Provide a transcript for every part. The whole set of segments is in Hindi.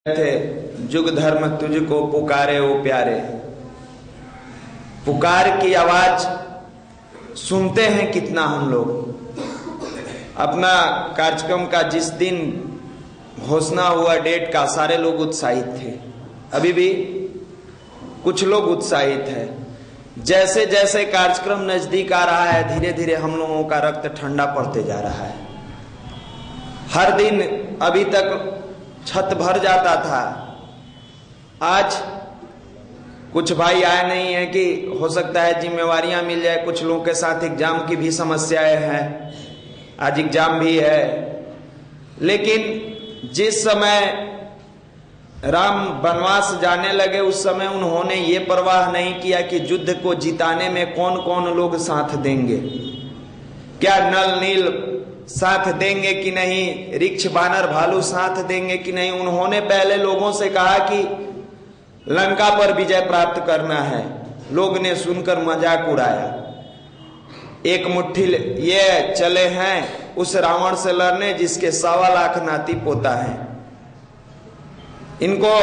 थे जुग धर्म तुझको पुकारे ओ प्यारे। पुकार की आवाज सुनते हैं कितना हम लोग। अपना कार्यक्रम का जिस दिन घोषणा हुआ डेट का, सारे लोग उत्साहित थे, अभी भी कुछ लोग उत्साहित है। जैसे जैसे कार्यक्रम नजदीक आ रहा है, धीरे धीरे हम लोगों का रक्त ठंडा पड़ते जा रहा है। हर दिन अभी तक छत भर जाता था, आज कुछ भाई आए नहीं है कि हो सकता है जिम्मेवारियां मिल जाए, कुछ लोगों के साथ एग्जाम की भी समस्याएं हैं, आज एग्जाम भी है। लेकिन जिस समय राम वनवास जाने लगे उस समय उन्होंने ये परवाह नहीं किया कि युद्ध को जिताने में कौन कौन लोग साथ देंगे, क्या नल नील साथ देंगे कि नहीं, रिक्ष बानर भालू साथ देंगे कि नहीं। उन्होंने पहले लोगों से कहा कि लंका पर विजय प्राप्त करना है। लोग ने सुनकर मजाक उड़ाया। एक मुट्ठी ये चले हैं उस रावण से लड़ने जिसके 1.25 लाख नाती पोता है। इनको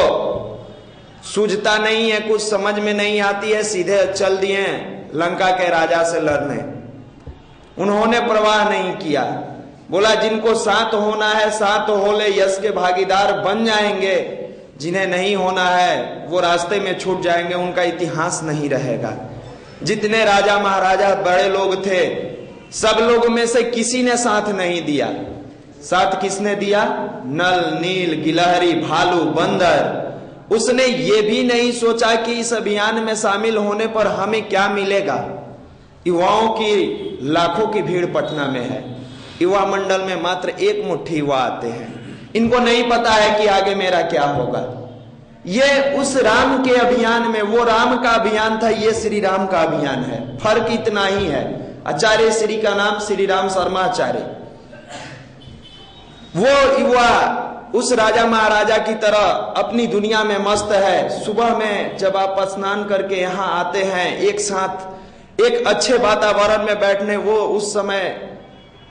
सूझता नहीं है, कुछ समझ में नहीं आती है, सीधे चल दिए लंका के राजा से लड़ने। उन्होंने परवाह नहीं किया, बोला जिनको साथ होना है साथ हो ले, यश के भागीदार बन जाएंगे, जिन्हें नहीं होना है वो रास्ते में छूट जाएंगे, उनका इतिहास नहीं रहेगा। जितने राजा महाराजा बड़े लोग थे, सब लोगों में से किसी ने साथ नहीं दिया। साथ किसने दिया? नल नील गिलहरी भालू बंदर। उसने ये भी नहीं सोचा कि इस अभियान में शामिल होने पर हमें क्या मिलेगा। युवाओं की लाखों की भीड़ पटना में है, युवा मंडल में मात्र एक मुट्ठी युवा आते हैं। इनको नहीं पता है कि आगे मेरा क्या होगा। ये उस राम के अभियान में, वो राम का अभियान था, ये श्री राम का अभियान है। फर्क इतना ही है, आचार्य श्री का नाम श्री राम शर्मा आचार्य। वो युवा उस राजा महाराजा की तरह अपनी दुनिया में मस्त है। सुबह में जब आप स्नान करके यहाँ आते हैं, एक साथ एक अच्छे वातावरण में बैठने, वो उस समय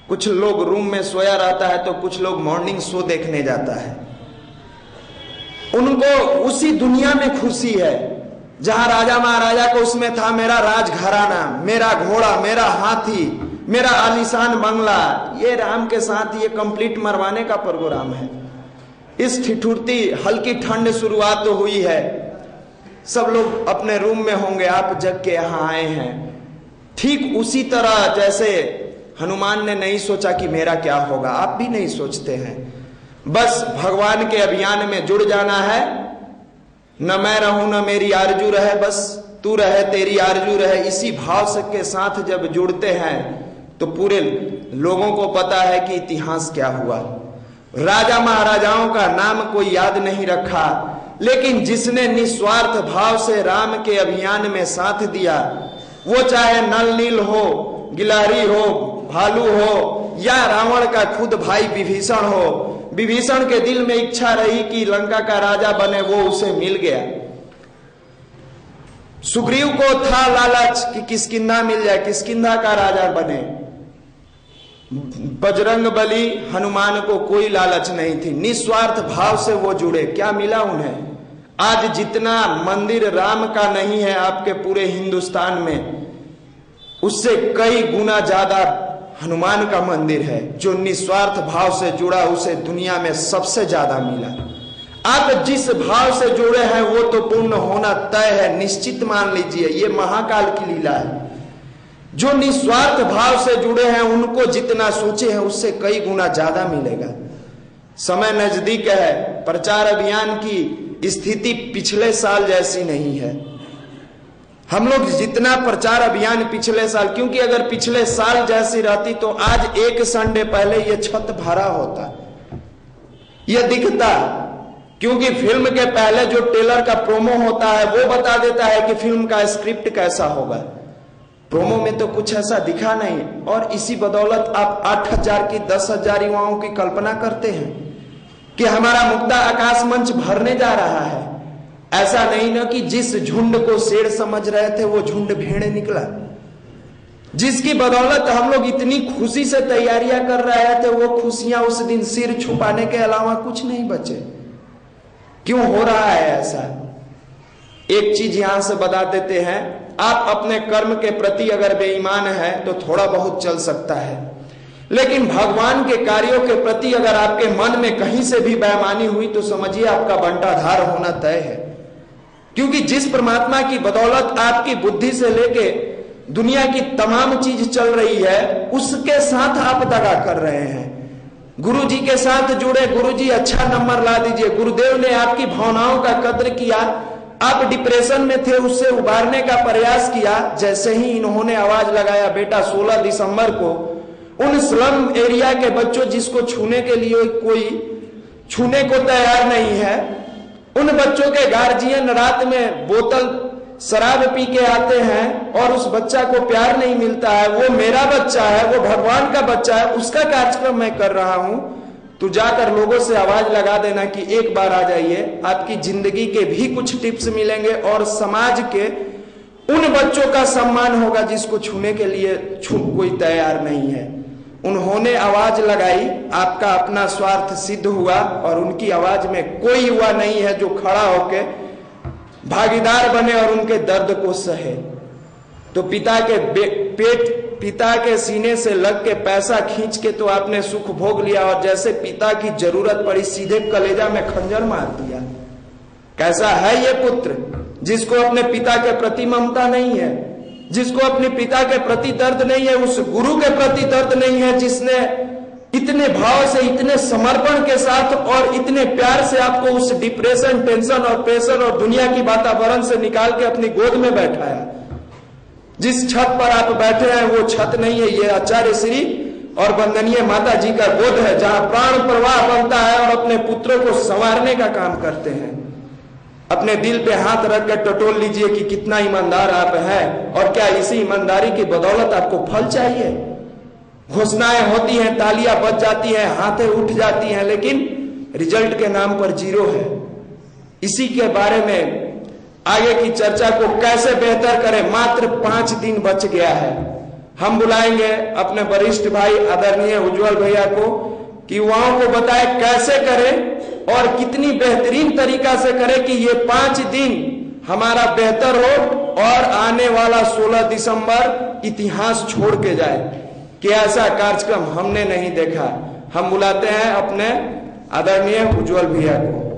कुछ लोग रूम में सोया रहता है तो कुछ लोग मॉर्निंग शो देखने जाता है। उनको उसी दुनिया में खुशी है जहां राजा महाराजा को उसमें था मेरा राजघराना, मेरा घोड़ा, मेरा हाथी, मेरा आलीशान बंगला। ये राम के साथ ये कंप्लीट मरवाने का प्रोग्राम है। इस ठिठुरती हल्की ठंड शुरुआत तो हुई है, सब लोग अपने रूम में होंगे, आप जग के यहां आए हैं। ठीक उसी तरह जैसे हनुमान ने नहीं सोचा कि मेरा क्या होगा, आप भी नहीं सोचते हैं। बस भगवान के अभियान में जुड़ जाना है। न मैं रहूं न मेरी आरजू रहे, बस तू रहे तेरी आरजू रहे। इसी भाव से के साथ जब जुड़ते हैं तो पूरे लोगों को पता है कि इतिहास क्या हुआ। राजा महाराजाओं का नाम कोई याद नहीं रखा, लेकिन जिसने निस्वार्थ भाव से राम के अभियान में साथ दिया, वो चाहे नल नील हो, गिलहरी हो, भालू हो, या रावण का खुद भाई विभीषण हो। विभीषण के दिल में इच्छा रही कि लंका का राजा बने, वो उसे मिल गया। सुग्रीव को था लालच कि किष्किंधा मिल जाए, किष्किंधा का राजा बने। बजरंग बली हनुमान को कोई लालच नहीं थी, निस्वार्थ भाव से वो जुड़े। क्या मिला उन्हें? आज जितना मंदिर राम का नहीं है आपके पूरे हिंदुस्तान में, उससे कई गुना ज्यादा हनुमान का मंदिर है। जो निस्वार्थ भाव से जुड़ा उसे दुनिया में सबसे ज्यादा मिला। आप जिस भाव से जुड़े हैं वो तो पूर्ण होना तय है, निश्चित मान लीजिए। ये महाकाल की लीला है। जो निस्वार्थ भाव से जुड़े हैं उनको जितना सोचे हैं उससे कई गुना ज्यादा मिलेगा। समय नजदीक है, प्रचार अभियान की स्थिति पिछले साल जैसी नहीं है। हम लोग जितना प्रचार अभियान पिछले साल, क्योंकि अगर पिछले साल जैसी रहती तो आज एक संडे पहले ये छत भरा होता, ये दिखता। क्योंकि फिल्म के पहले जो ट्रेलर का प्रोमो होता है वो बता देता है कि फिल्म का स्क्रिप्ट कैसा होगा। प्रोमो में तो कुछ ऐसा दिखा नहीं, और इसी बदौलत आप 8,000 की 10,000 युवाओं की कल्पना करते हैं कि हमारा मुक्ता आकाश मंच भरने जा रहा है। ऐसा नहीं ना कि जिस झुंड को शेर समझ रहे थे वो झुंड भेड़ निकला। जिसकी बदौलत हम लोग इतनी खुशी से तैयारियां कर रहे थे, वो खुशियां उस दिन सिर छुपाने के अलावा कुछ नहीं बचे। क्यों हो रहा है ऐसा? एक चीज यहां से बता देते हैं, आप अपने कर्म के प्रति अगर बेईमान है तो थोड़ा बहुत चल सकता है, लेकिन भगवान के कार्यों के प्रति अगर आपके मन में कहीं से भी बेईमानी हुई तो समझिए आपका बंटाधार होना तय है। क्योंकि जिस परमात्मा की बदौलत आपकी बुद्धि से लेके दुनिया की तमाम चीज चल रही है, उसके साथ आप दगा कर रहे हैं। गुरु जी के साथ जुड़े, गुरु जी अच्छा नंबर ला दीजिए, गुरुदेव ने आपकी भावनाओं का कद्र किया, आप डिप्रेशन में थे, उससे उबारने का प्रयास किया। जैसे ही इन्होंने आवाज लगाया, बेटा 16 दिसंबर को उन स्लम एरिया के बच्चों जिसको छूने के लिए कोई छूने को तैयार नहीं है, उन बच्चों के गार्जियन रात में बोतल शराब पी के आते हैं और उस बच्चा को प्यार नहीं मिलता है। वो मेरा बच्चा है, वो भगवान का बच्चा है, उसका कार्यक्रम मैं कर रहा हूं। तो जाकर लोगों से आवाज लगा देना कि एक बार आ जाइए, आपकी जिंदगी के भी कुछ टिप्स मिलेंगे और समाज के उन बच्चों का सम्मान होगा जिसको छूने के लिए कोई तैयार नहीं है। उन्होंने आवाज लगाई, आपका अपना स्वार्थ सिद्ध हुआ और उनकी आवाज में कोई युवा नहीं है जो खड़ा होके भागीदार बने और उनके दर्द को सहे। तो पिता के सीने से लग के पैसा खींच के तो आपने सुख भोग लिया, और जैसे पिता की जरूरत पड़ी सीधे कलेजा में खंजर मार दिया। कैसा है ये पुत्र जिसको अपने पिता के प्रति ममता नहीं है, जिसको अपने पिता के प्रति दर्द नहीं है, उस गुरु के प्रति दर्द नहीं है जिसने इतने भाव से, इतने समर्पण के साथ और इतने प्यार से आपको उस डिप्रेशन, टेंशन और प्रेशर और दुनिया की वातावरण से निकाल के अपनी गोद में बैठाया। जिस छत पर आप बैठे हैं वो छत नहीं है, ये आचार्य श्री और वंदनीय माता जी का गोद है, जहां प्राण प्रवाह बनता है और अपने पुत्रों को संवारने का काम करते हैं। अपने दिल पे हाथ रख कर टटोल लीजिए कि कितना ईमानदार आप हैं, और क्या इसी ईमानदारी की बदौलत आपको फल चाहिए? घोषणाएं होती हैं, तालियां बज जाती हैं, हाथें उठ जाती हैं, लेकिन रिजल्ट के नाम पर जीरो है। इसी के बारे में आगे की चर्चा को कैसे बेहतर करें, मात्र 5 दिन बच गया है। हम बुलाएंगे अपने वरिष्ठ भाई आदरणीय उज्जवल भैया को कि युवाओं को बताए कैसे करें और कितनी बेहतरीन तरीका से करें कि ये 5 दिन हमारा बेहतर हो और आने वाला 16 दिसंबर इतिहास छोड़ के जाए कि ऐसा कार्यक्रम हमने नहीं देखा। हम बुलाते हैं अपने आदरणीय उज्जवल भैया को।